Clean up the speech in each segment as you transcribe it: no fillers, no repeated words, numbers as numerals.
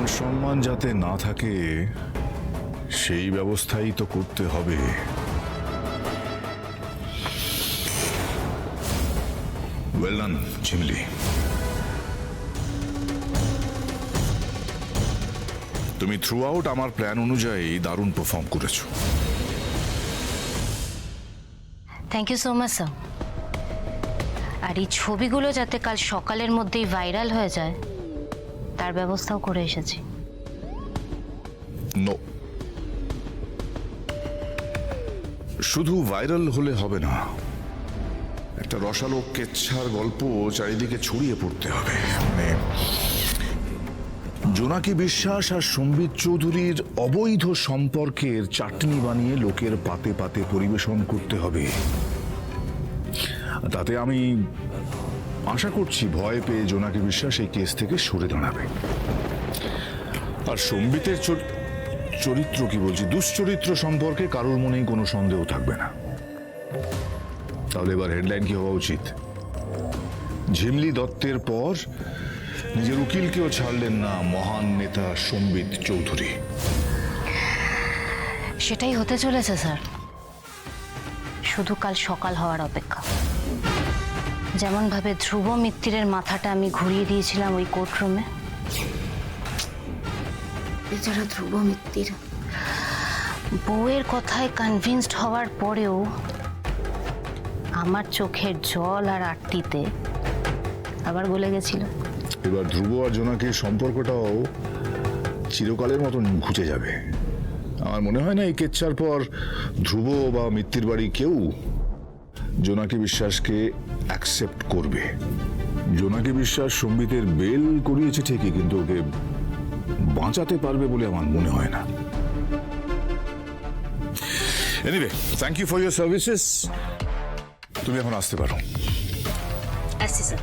মান সম্মান যাতে না থাকে সেই ব্যবস্থাই তো করতে হবে। Well done Jhimli. তুমি থ্রু আউট আমার প্ল্যান অনুযায়ী দারুণ পারফর্ম করেছো। Thank you so much sir. আর এই ছবিগুলো যাতে কাল সকালের মধ্যেই ভাইরাল হয়ে যায় তার ব্যবস্থাও করে এসেছি। নো, শুধু ভাইরাল হলে হবে না, একটা রসালো কেচ্ছার গল্প চারিদিকে ছড়িয়ে পড়তে হবে। মানে জোনাকি বিশ্বাস আর সম্বিত চৌধুরীর অবৈধ সম্পর্কের চাটনি বানিয়ে লোকের পাতে পাতে পরিবেশন করতে হবে। তাতে আমি আশা করছি ভয় পেয়ে জোনাকি বিশ্বাস এই কেস থেকে সরে দাঁড়াবে। আর সম্বিতের চরিত্র কি বলছি, দুশ্চরিত্র সম্পর্কে কারোর মনেই কোনো সন্দেহ থাকবে না। তাহলে এবার হেডলাইন কি হওয়া উচিত? ঝিমলি দত্তের পর নিজের উকিলকেও ছাড়লেন না মহান নেতা সম্বিত চৌধুরী। সেটাই হতে চলেছে স্যার, শুধু কাল সকাল হওয়ার অপেক্ষা। যেমন ভাবে ধ্রুব মিত্তিরের মাথাটা আমি ঘুরিয়ে দিয়েছিলাম ওই কোর্টরুমে, বেচারা ধ্রুব মিত্তির বউয়ের কথায় কনভিন্সড হওয়ার পরেও আমার চোখের জল আর আরতিতে আবার গলে গেছিল। এবার ধ্রুব আর জোনাকির সম্পর্কটাও চিরকালের মতন ঘুচে যাবে। আমার মনে হয় না এই কেচ্ছার পর ধ্রুব বা মিত্তির বাড়ি কেউ জোনাকি বিশ্বাসকে অ্যাকসেপ্ট করবে। জোনাকি বিশ্বাস সম্বিতের বেল করিয়েছে ঠিকই, কিন্তু ওকে বাঁচাতে পারবে বলে আমার মনে হয় না। Anyway, thank you for your services. তুমি এখন আসতে পারো। আসছি স্যার,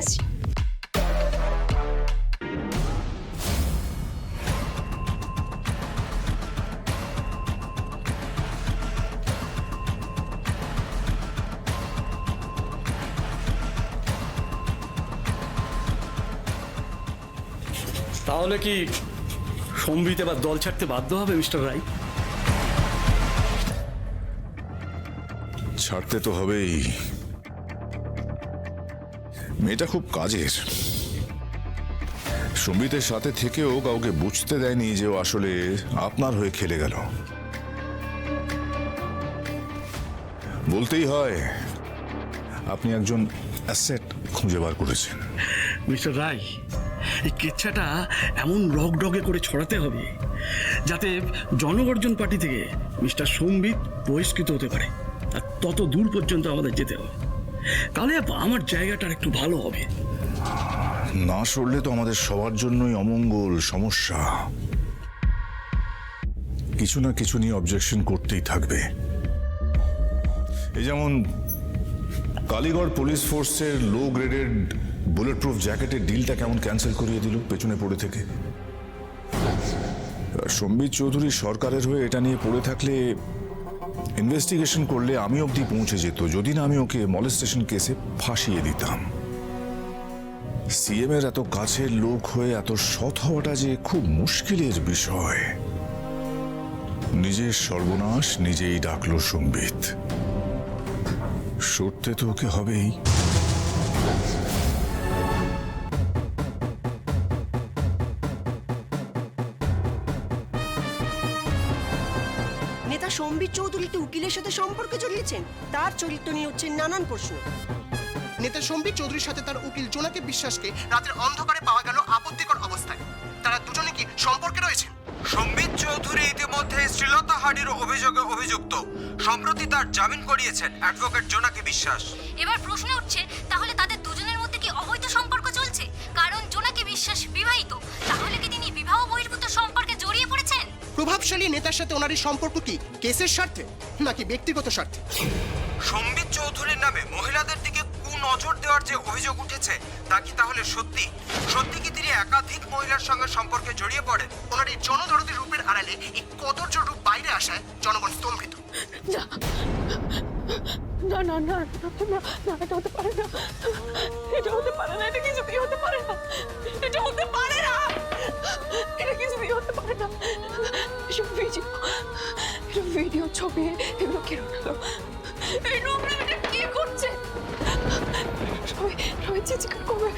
আসছি। তাহলে কি সম্বিত এবার দল ছাড়তে বাধ্য হবে মিস্টার রায়? ছাড়তে তো হবেই। মেয়েটা খুব কাজের। সম্বিতের সাথে থেকেও কাউকে বুঝতে দেয়নি যে ও আসলে আপনার হয়ে খেলে গেল। বলতেই হয় আপনি একজন অ্যাসেট খুঁজে বার করেছেন। মিস্টার রায়, এই কেচ্ছাটা এমন রগডগে করে ছড়াতে হবে যাতে জনগর্জন পার্টি থেকে মিস্টার সম্বিত বহিষ্কৃত হতে পারে। আর তত দূর পর্যন্ত আমাদের যেতে হবে, তাহলে আমার জায়গাটা একটু ভালো হবে। না সরলে তো আমাদের সবার জন্যই অমঙ্গল, সমস্যা। কিছু না কিছু নিয়ে অবজেকশন করতেই থাকবে। এই যেমন কালীগড় পুলিশ ফোর্সের লো গ্রেডেড বুলেট প্রুফ জ্যাকেটের ডিলটা কেমন ক্যান্সেল করিয়ে দিল পেছনে পড়ে থেকে। সম্বিত চৌধুরী সরকারের হয়ে এটা নিয়ে পড়ে থাকলে ইনভেস্টিগেশন করলে আমি অবধি পৌঁছে যেত, যদি না আমি ওকে মলেস্টেশন কেসে ফাঁসিয়ে দিতাম। সিএম এর এত কাছের লোক হয়ে এত সৎ হওয়াটা যে খুব মুশকিলের বিষয়। নিজের সর্বনাশ নিজেই ডাকলো সম্বিত। সরতে তো ওকে হবেই। নেতা সম্বিত চৌধুরী একটি উকিলের সাথে সম্পর্কে জড়িয়েছেন, তার চরিত্র নিয়ে হচ্ছে নানান প্রশ্ন। নেতা সম্বিত চৌধুরীর সাথে তার উকিল জোনাকি বিশ্বাসকে রাতের অন্ধকারে পাওয়া গেল আপত্তিকর অবস্থায়। তারা দুজনে কি সম্পর্কে রয়েছেন? সম্বিত চৌধুরী ইতিমধ্যে শ্রীলতা হাডির অভিযোগে অভিযুক্ত। সম্প্রতি তার জামিন করিয়েছেন অ্যাডভোকেট জোনাকি বিশ্বাস। এবার প্রশ্ন উঠছে, তাহলে তাদের দুজনের মধ্যে কি অবৈধ সম্পর্ক চলছে? কারণ জোনাকি বিশ্বাস বিবাহিত, তাহলে কি তিনি বিবাহ বহির্ভূত সম্পর্কে জড়িয়ে পড়েছেন? প্রভাবশালী নেতার সাথে ওনার এই সম্পর্ক কি কেসের স্বার্থে নাকি ব্যক্তিগত স্বার্থে? সম্বিত চৌধুরীর নামে মহিলাদের দিকে নজর দেওয়ার যে অভিযোগ উঠেছে তা কি তাহলে সত্যি? সত্যি কি তিনি একাধিক মহিলার সঙ্গে সম্পর্কে জড়িয়ে পড়েন? ওনার এই জনদরদের রূপের আড়ালে এই কদর্য রূপ বাইরে আসায় জনগণ স্তম্ভিত। না না না না না, এটা হতে পারে না, এটা হতে পারে না, এটা কিছুতেই হতে পারে না, এটা হতে পারে না। ভিডিও ছবি এগুলো কেন হলো? এই নোংরা মেয়েটা কি করছে? সবাই সবাই চিৎকার করবে,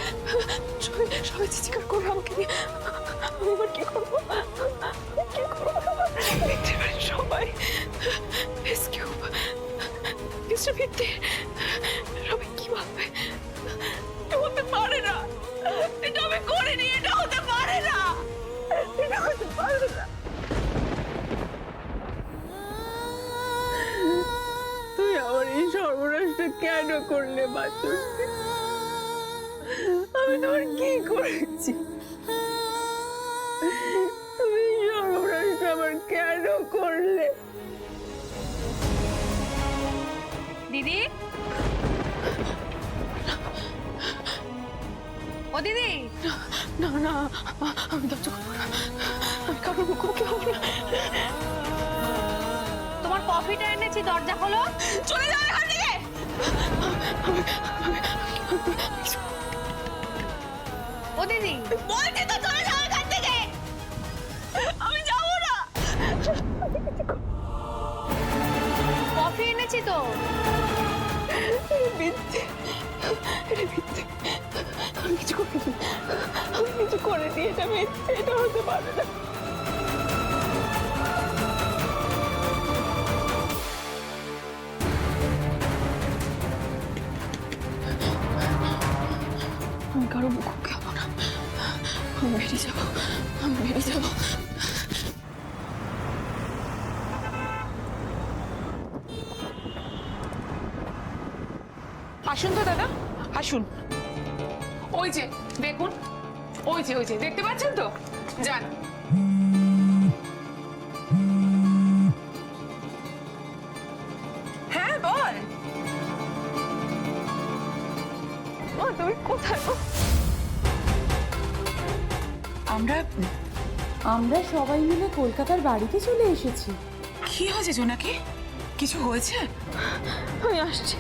সবাই চিৎকার করবে আমাকে নিয়ে। আমি এবার কি করবো? কি করবো? মিথ্যে বাড়ির সবাই রেস্কিউ মিস্টার মিথ্যে সবাই কি ভাববে? এটা হতে পারে না, এটা আমি করিনি, এটা হতে পারে না, এটা হতে পারে না। তুই আমার এই সর্বনাশটা কেন করলে বাচ্চা? আমি তোমার কি করেছি? তুমি এই সর্বনাশটা আমার কেন করলে? দিদি, ও দিদি, না না, আমি দরজা খুলবো না, আমি কারোর মুখোমুখি হবো না। তোমার কফিটা এনেছি, দরজা খোলো। চলে যাও এখান থেকে। ও দিদি, বলছি তো চলে যাও এখান থেকে। আমি যাবো না। কফি এনেছি তো। মিথ্যে, এটা মিথ্যে। আমি কিছু করিনি, আমি কিছু করিনি, এটা মিথ্যে, এটা হতে পারে না। আমি কারো মুখোমুখি হবো না, আমি বেরিয়ে যাবো, আমি বেরিয়ে যাবো। আসুন তো দাদা, আসুন। ওই যে দেখুন, ওই যে দেখতে পাচ্ছেন তো? যান। হ্যাঁ বল। মা তুমি কোথায় গো? আমরা সবাই মিলে কলকাতার বাড়িতে চলে এসেছি। কি হয়েছে জোনাকি? কিছু হয়েছে? আমি আসছি,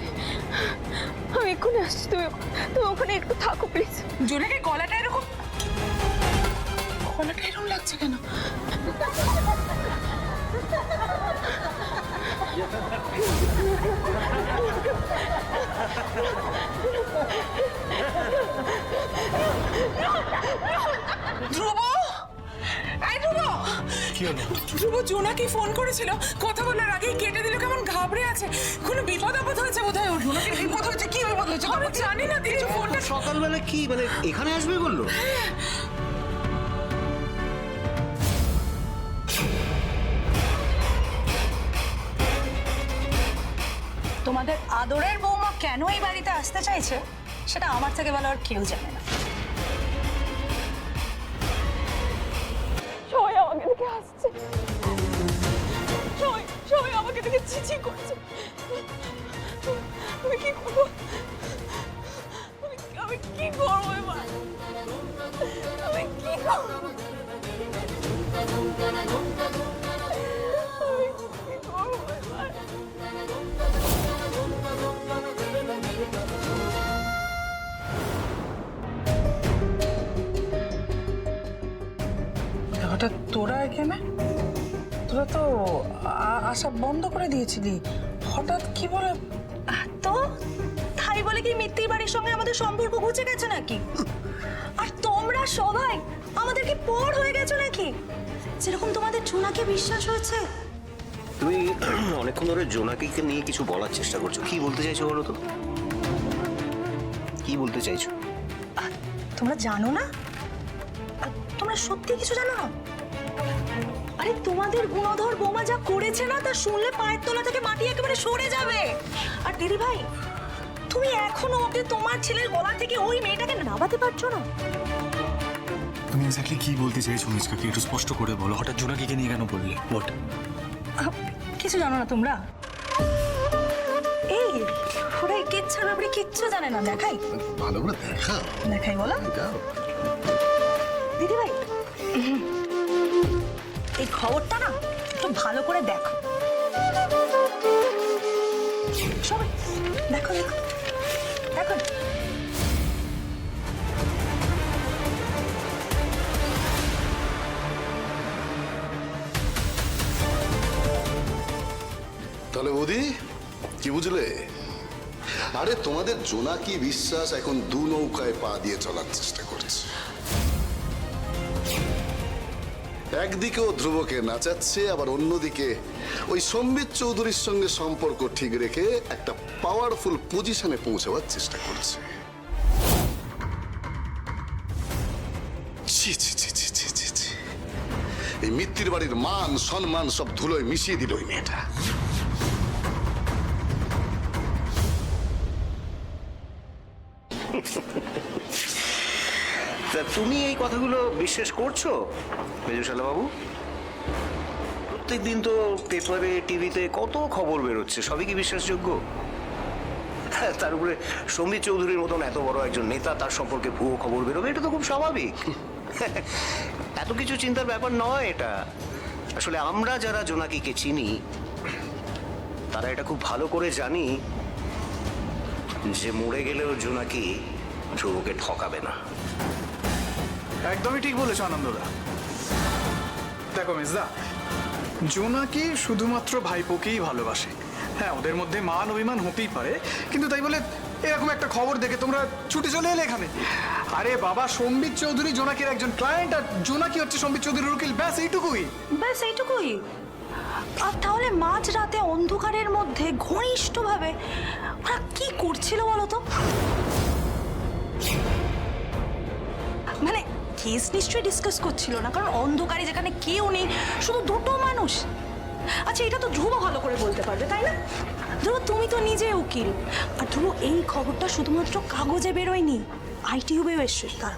আমি এক্ষুনি আসছি। তুমি তুমি ওখানে একটু থাকো প্লিজ। জোনাকি গলাটা এরকম লাগছে কেন? ধ্রুব, এই ধ্রুব, ধ্রুব জোনাকি ফোন করেছিল, কথা বলার আগেই কেটে দিল। কেমন ঘাবড়ে আছে, কোনো বিপদ আপদ হয়েছে বোধহয়। ওর জোনাকির বিপদ হয়েছে। কি বিপদ হয়েছে আমি জানি না। দিদি ফোনটা সকালবেলা কি মানে এখানে আসবে বললো? তোমাদের আদরের বৌমা কেন এই বাড়িতে আসতে চাইছে সেটা আমার থেকে ভালো আর কেউ জানে না। সবাই আমাকে দেখে হাসছে, সবাই আমাকে দেখে ছিছি করছে। আমি কি করবো? আমি কি করবো এবার? আমি কি করবো? হঠাৎ তোরা এখানে? তোরা তো আসা বন্ধ করে দিয়েছিলি, হঠাৎ কি বলে? তো তাই বলে কি মিত্তির বাড়ির সঙ্গে আমাদের সম্পর্ক ঘুচে গেছে নাকি? আর তোমরা সবাই আমাদের কি পর হয়ে গেছো নাকি? যেরকম তোমাদের জোনাকে বিশ্বাস হয়েছে। তুমি অনেকক্ষণ ধরে জোনাকিকে নিয়ে কিছু বলার চেষ্টা করছো, কি বলতে চাইছো বলো তো? কি বলতে চাইছো? তোমরা জানো না? তোমরা সত্যি কিছু জানো না? আরে তোমাদের গুণধর বোমা যা করেছে না, তা শুনলে পায়ের তলা থেকে মাটি একেবারে সরে যাবে। আর দিদি ভাই, তুমি এখনো ওকে তোমার ছেলের গলা থেকে ওই মেয়েটাকে নামাতে পারছো না। তুমি এক্স্যাক্টলি কি বলতে চাইছো মিসকাকে একটু স্পষ্ট করে বলো। হঠাৎ জোনাকিকে নিয়ে কেন বললে? হোয়াট? কিছু জানো না তোমরা? এই ওরা এই কিচ্ছার ব্যাপারে কিচ্ছু জানে না। দেখাই ভালো করে দেখাই বলো দিদি ভাই, এই খবরটা না একটু ভালো করে দেখো। সবাই দেখো দেখো দেখো। তাহলে বৌদি কি বুঝলে? আরে তোমাদের জোনাকি বিশ্বাস এখন দু নৌকায় পা দিয়ে চলার চেষ্টা করছে। একদিকে ও ধ্রুবকে নাচাচ্ছে, আবার অন্যদিকে ওই সম্বিত চৌধুরীর সঙ্গে সম্পর্ক ঠিক রেখে একটা পাওয়ারফুল পজিশনে পৌঁছাবার চেষ্টা করছে। ছি ছি ছি ছি ছি ছি ছি। এই মিত্তির বাড়ির মান সম্মান সব ধুলোয় মিশিয়ে দিল ওই মেয়েটা। তা তুমি এই কথাগুলো বিশ্বাস করছো মেজুশালা বাবু? প্রত্যেকদিন তো পেপারে টিভিতে কত খবর বেরোচ্ছে, সবই কি বিশ্বাসযোগ্য? তার উপরে সম্বিত চৌধুরীর মতন এত বড় একজন নেতা, তার সম্পর্কে ভুয়ো খবর বেরোবে, এটা তো খুব স্বাভাবিক। এত কিছু চিন্তার ব্যাপার নয় এটা। আসলে আমরা যারা জোনাকিকে চিনি তারা এটা খুব ভালো করে জানি যে মরে গেলেও জোনাকি ধ্রুবকে ঠকাবে না। একদমই ঠিক বলেছো আনন্দদা। দেখো মেজদা, জোনাকি শুধুমাত্র ভাইপোকেই ভালোবাসে। হ্যাঁ, ওদের মধ্যে মান অভিমান হতেই পারে, কিন্তু তাই বলে এরকম একটা খবর দেখে তোমরা ছুটে চলে এলে এখানে? আরে বাবা, সম্বিত চৌধুরী জোনাকির একজন ক্লায়েন্ট, আর জোনাকি হচ্ছে সম্বিত চৌধুরীর উকিল, ব্যাস এইটুকুই। ব্যাস এইটুকুই? আর তাহলে মাঝ রাতে অন্ধকারের মধ্যে ঘনিষ্ঠভাবে ওরা কি করছিল বলো তো? মানে কেস নিশ্চয়ই ডিসকাস করছিল না, কারণ অন্ধকারে যেখানে কেউ নেই, শুধু দুটো মানুষ। আচ্ছা, এটা তো ধ্রুব ভালো করে বলতে পারবে, তাই না? ধ্রুব, তুমি তো নিজে উকিল। আর ধ্রুব, এই খবরটা শুধুমাত্র কাগজে বেরোয়নি, আইটিউবেও এসছে। তার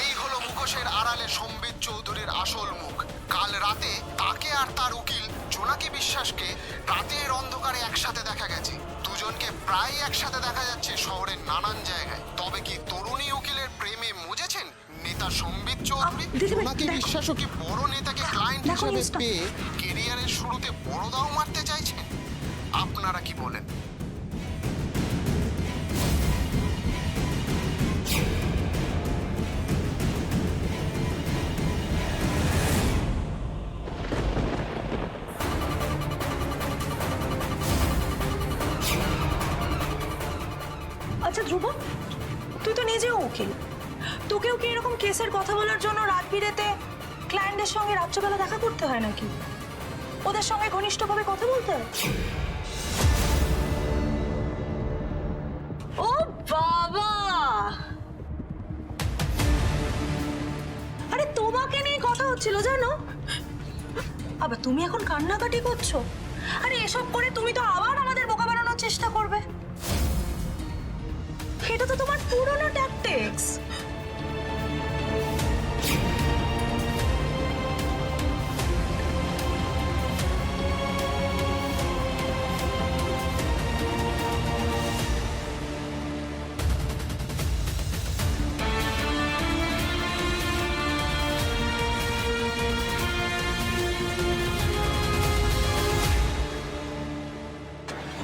এই হলো মুখোশের আড়ালে সম্বিত চৌধুরীর আসল মুখ। কাল রাতে তাকে আর তার উকিল জোনাকি বিশ্বাসকে রাতের অন্ধকারে একসাথে দেখা গেছে। দুজনকে প্রায় একসাথে দেখা যাচ্ছে শহরের নানান জায়গায়। তবে কি তরুণী উকিলের প্রেমে মজেছেন নেতা সম্বিত চৌধুরী? জোনাকি বিশ্বাসও কি বড় নেতাকে ক্লায়েন্ট হিসেবে পেয়ে কেরিয়ারের শুরুতে বড় দাও মারতে চাইছেন? আপনারা কি বলেন? আচ্ছা ধ্রুব, তুই তো নিজেও উকিল, তোকেও কি এরকম কেসের কথা বলার জন্য রাত বিরেতে ক্লায়েন্টের সঙ্গে রাত্রেবেলা দেখা করতে হয় নাকি? ওদের সঙ্গে ঘনিষ্ঠভাবে কথা বলতে হয়? ও বাবা, আরে তোমাকে নিয়ে কথা হচ্ছিল জানো? আবার তুমি এখন কান্নাকাটি করছো? আরে এসব করে তুমি তো আবার আমাদের বোকা বানানোর চেষ্টা করবে। এটা তো তোমার পুরনো ট্যাকটিক্স।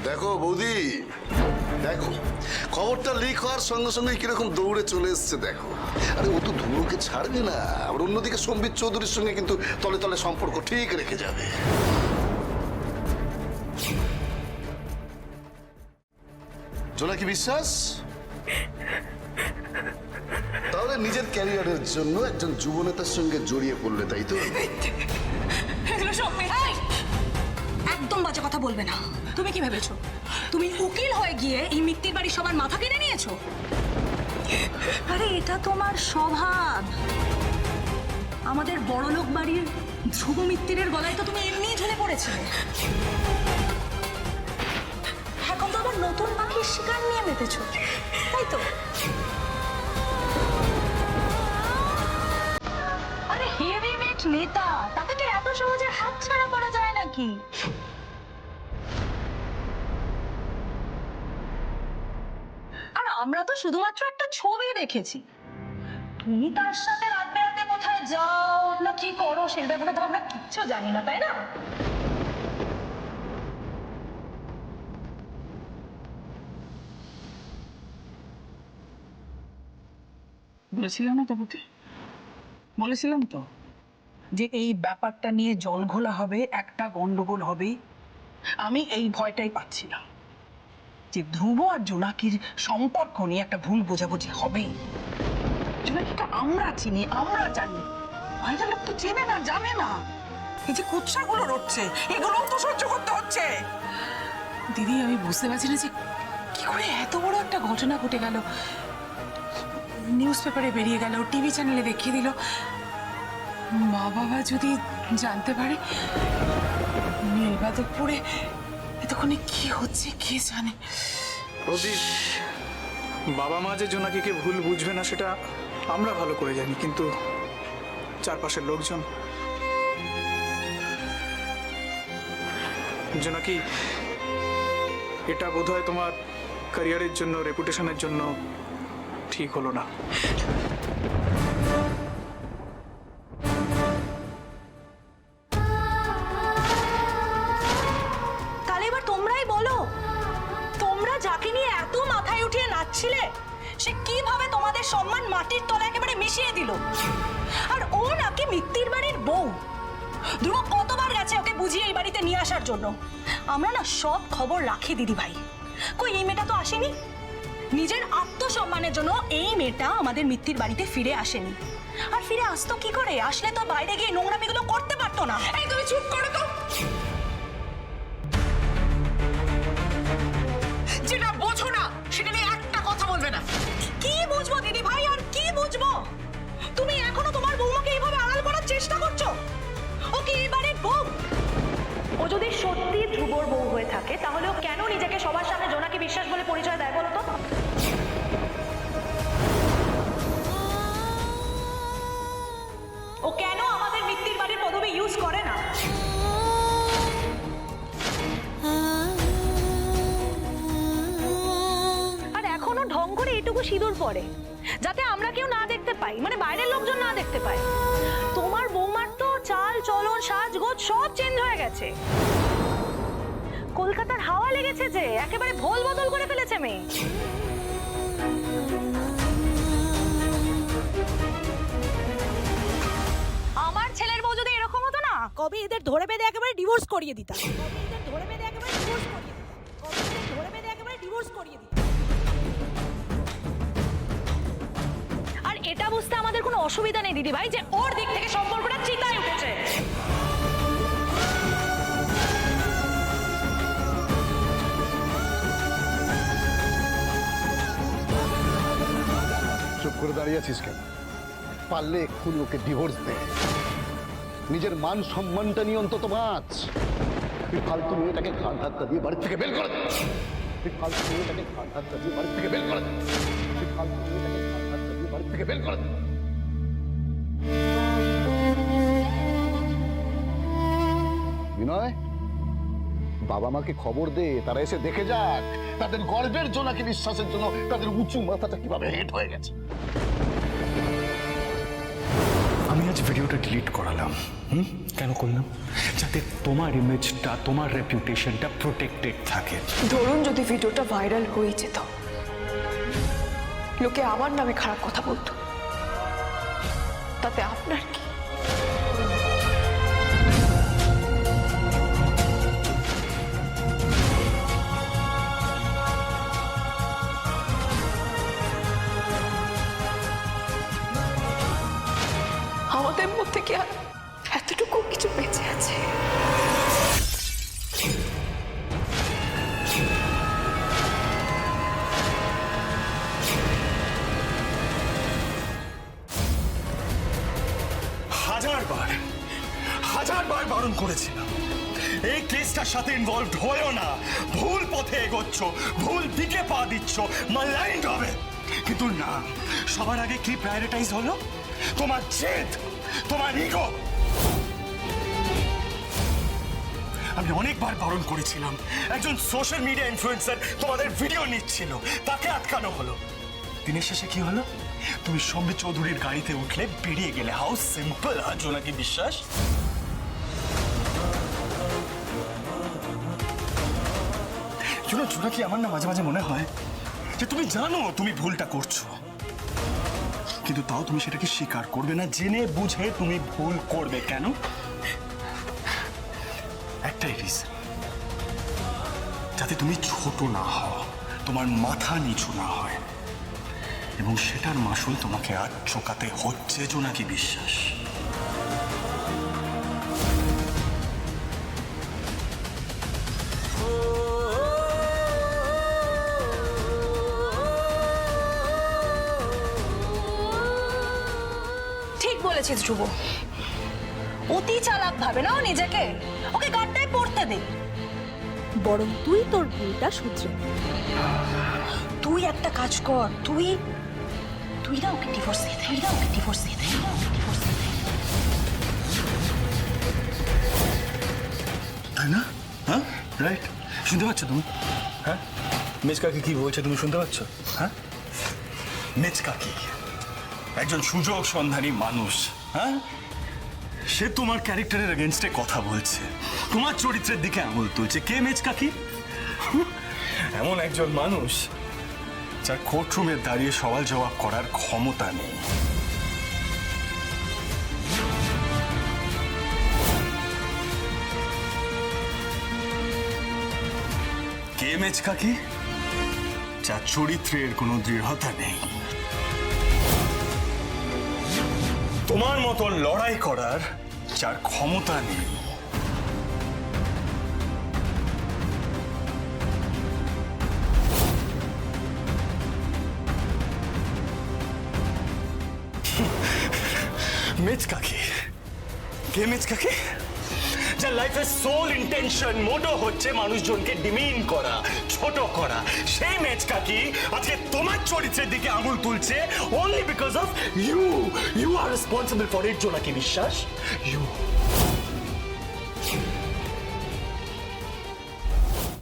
দেখো বৌদি, দেখো খবরটা লিক হওয়ার সঙ্গে সঙ্গে কিরকম দৌড়ে চলে এসছে দেখো। আরে ও তো ধ্রুবকে ছাড়বে না, আবার অন্যদিকে সম্বিত চৌধুরীর সঙ্গে কিন্তু তলে তলে সম্পর্ক ঠিক রেখে যাবে। জোনাকি বিশ্বাস তাহলে নিজের ক্যারিয়ারের জন্য একজন যুবনেতার সঙ্গে জড়িয়ে পড়লে, তাই তো? একদম বাজে কথা বলবে না। তুমি কি ভেবেছো তুমি উকিল হয়ে গিয়ে এই মিত্তির বাড়ির সবার মাথা কিনে নিয়েছো? আরে এটা তোমার স্বভাব। আমাদের বড়লোক বাড়ির ধ্রুব মিত্তিরের গলায় তো তুমি এমনিই ঝুলে পড়েছিলে। এখন তো আবার নতুন পাখির শিকার নিয়ে মেতেছো, তাই তো? আরে হেভিওয়েট নেতা, তাকে তো এত সহজে হাত ছাড়া করা যায় নাকি? আর আমরা তো শুধুমাত্র একটা ছবি দেখেছি। তুমি তার সাথে রাত বেড়াতে কোথায় যাও না কি করো সে ব্যাপারে তো আমরা কিচ্ছু জানি না, তাই না? বলেছিলাম না তো বুঝি, বলেছিলাম তো যে এই ব্যাপারটা নিয়ে জল ঘোলা হবে, একটা গন্ডগোল হবেই। আমি এই ভয়টাই পাচ্ছিলাম যে ধ্রুব আর জোনাকির সম্পর্ক নিয়ে একটা ভুল বোঝাবুঝি হবেই। জোনাকিটা আমরা চিনি, আমরা জানি, বাইরের লোক তো চেনে না, জানে না। এই যে কুৎসাগুলো রটছে, এগুলোও তো সহ্য করতে হচ্ছে। দিদি, আমি বুঝতে পারছি না যে কি করে এত বড় একটা ঘটনা ঘটে গেল, নিউজ পেপারে বেরিয়ে গেল, টিভি চ্যানেলে দেখিয়ে দিল। মা বাবা যদি জানতে পারে, নীলবাদকপুরে এতক্ষণে কি হচ্ছে কে জানে। প্রদীপ, বাবা মা যে জোনাকিকে ভুল বুঝবে না সেটা আমরা ভালো করে জানি, কিন্তু চারপাশের লোকজন। জোনাকি, এটা বোধহয় তোমার ক্যারিয়ারের জন্য, রেপুটেশনের জন্য ঠিক হলো না। তাহলে এবার তোমরাই বলো, তোমরা যাকে নিয়ে এত মাথায় উঠিয়ে নাচছিলে, সে কিভাবে তোমাদের সম্মান মাটির তলায় একেবারে মিশিয়ে দিল। আর ও নাকি মিত্তির বাড়ির বউ। ধ্রুব কতবার গেছে ওকে বুঝিয়ে এই বাড়িতে নিয়ে আসার জন্য। আমরা না সব খবর রাখি দিদি ভাই। কই এই মেয়েটা তো আসেনি। নিজের আত্মসম্মানের জন্য এই মেয়েটা আমাদের মিত্তির বাড়িতে ফিরে আসেনি। আর ফিরে আসতো কি করে? আসলে তো বাইরে গিয়ে নোংরামিগুলো করতে পারতো না। এই তুমি চুপ করো তো। যেটা বোঝো না সেটা নিয়ে একটা কথা বলবে না। কি বুঝবো দিদি ভাই, আর কি বুঝবো? তুমি এখনো তোমার বৌমাকে এইভাবে আড়াল করার চেষ্টা করছো। ও কি এই বাড়ির বউ? ও যদি সত্যি ধ্রুবর বউ হয়ে থাকে, তাহলে ও কেন নিজেকে সবার সামনে জোনাকি বিশ্বাস বলে পরিচয় দেয় বলো তো? ও কেন আমাদের মিত্তির বাড়ির পদবি ইউজ করে না? আর এখনো ঢং করে এটুকু সিঁদুর পরে, যাতে আমরা কেউ না দেখতে পাই, মানে বাইরের লোকজন না দেখতে পায়। তোমার বৌমার তো চাল চলন সাজগোজ সব চেঞ্জ হয়ে গেছে। কলকাতার হাওয়া লেগেছে যে, একেবারে ভোল বদল করে ফেলেছে মেয়ে। আমার ছেলের বউ যদি এরকম হতো না, কবে এদের ধরে বেঁধে একেবারে ডিভোর্স করিয়ে দিতাম। আর এটা বুঝতে আমাদের কোনো অসুবিধা নেই দিদি ভাই, যে ওর দিক থেকে সম্পর্কটা চিতায় উঠেছে। চুপ করে দাঁড়িয়ে আছিস কেন? পারলে এক্ষুনি ওকে ডিভোর্স দে। নিজের মান সম্মানটা নিয়ে অন্তত বাঁচ। তুই ফালতু মেয়েটাকে ঘাট ধাক্কা দিয়ে বাড়ি থেকে বের করে দে। তুই ফালতু মেয়েটাকে ঘাট ধাক্কা দিয়ে বাড়ি থেকে বের করে দে। তুই ফালতু মেয়েটাকে ঘাট ধাক্কা দিয়ে বাড়ি থেকে বের করে দে। বিনয়, বাবা মাকে খবর দে, তারা এসে দেখে যাক তাদের গর্বের জোনাকি বিশ্বাসের জন্য তাদের উঁচু মাথাটা কিভাবে হেট হয়ে গেছে। আমি আজ ভিডিওটা ডিলিট করালাম। কেন করলাম? যাতে তোমার ইমেজটা, তোমার রেপুটেশনটা প্রোটেক্টেড থাকে। ধরুন যদি ভিডিওটা ভাইরাল হয়ে যেত, লোকে আমার নামে খারাপ কথা বলতো, তাতে আপনার কি? আমাদের মধ্যে কি আর এতটুকু কিছু বেঁচে আছে? হাজারবার বারণ করেছিলাম, এই কেসটার সাথে ইনভলভড হয়েও না। ভুল পথে এগোচ্ছ, ভুল দিকে পা দিচ্ছ, মালাইন্ড হবে। কিন্তু না, সবার আগে কি প্রায়োরিটাইজ হলো? তোমার জেদ, তোমার ইগো। আমি অনেকবার বারণ করেছিলাম, একজন সোশ্যাল মিডিয়া ইনফ্লুয়েন্সার তোমাদের ভিডিও নিচ্ছিল, তাকে আটকানো হলো। দিনের শেষে কি হলো? তুমি সম্বিত চৌধুরীর গাড়িতে উঠলে বেরিয়ে গেলে। হাউ সিম্পল, জোনাকি বিশ্বাস। জোনাকি, আমার না মাঝে মাঝে মনে হয় যে তুমি জানো তুমি ভুলটা করছো, কিন্তু তাও তুমি সেটাকে স্বীকার করবে না, জেনে বুঝে তুমি ভুল করবে। কেন? একটাই রিজন, যাতে তুমি ছোট না হও, তোমার মাথা নিচু না হয়, এবং সেটার মাসুল তোমাকে আজ চোকাতে হচ্ছে জোনাকি বিশ্বাস। ঠিক বলেছিস ধ্রুব, অতি চালাক ভাবে না ও নিজেকে, ওকে গাড্ডায় পড়তে দে। বরং তুই তোর ভুলটা শুধরে। তুই একটা কাজ কর, তুই না ওকে ডিভোর্স দিয়ে দে, ওকে ডিভোর্স দিয়ে দে, ডিভোর্স দিয়ে দে। তাই না? হ্যাঁ, রাইট। শুনতে পাচ্ছ তুমি? হ্যাঁ, মেজ কাকি কি বলছে তুমি শুনতে পাচ্ছ? হ্যাঁ, মেজ কাকি একজন সুযোগ সন্ধানী মানুষ। হ্যাঁ, সে তোমার ক্যারেক্টারের এগেনস্টে কথা বলছে, তোমার চরিত্রের দিকে আঙুল তুলছে। কে মেজ কাকি? এমন একজন মানুষ যার কোর্টরুমে দাঁড়িয়ে সওয়াল জবাব করার ক্ষমতা নেই। কে মেজ কাকি? যার চরিত্রের কোনো দৃঢ়তা নেই, তোমার মতন লড়াই করার যার ক্ষমতা নেই। মেজ কাকি? কে মেজ কাকি? যার লাইফের সোল ইন্টেনশন, মোটো হচ্ছে মানুষজনকে ডিমিন করা, ছোট করা। সেই মেজ কাকি আজকে তোমার চরিত্রের দিকে আঙুল তুলছে only because of you. You are responsible for it, জোনাকি বিশ্বাস। You.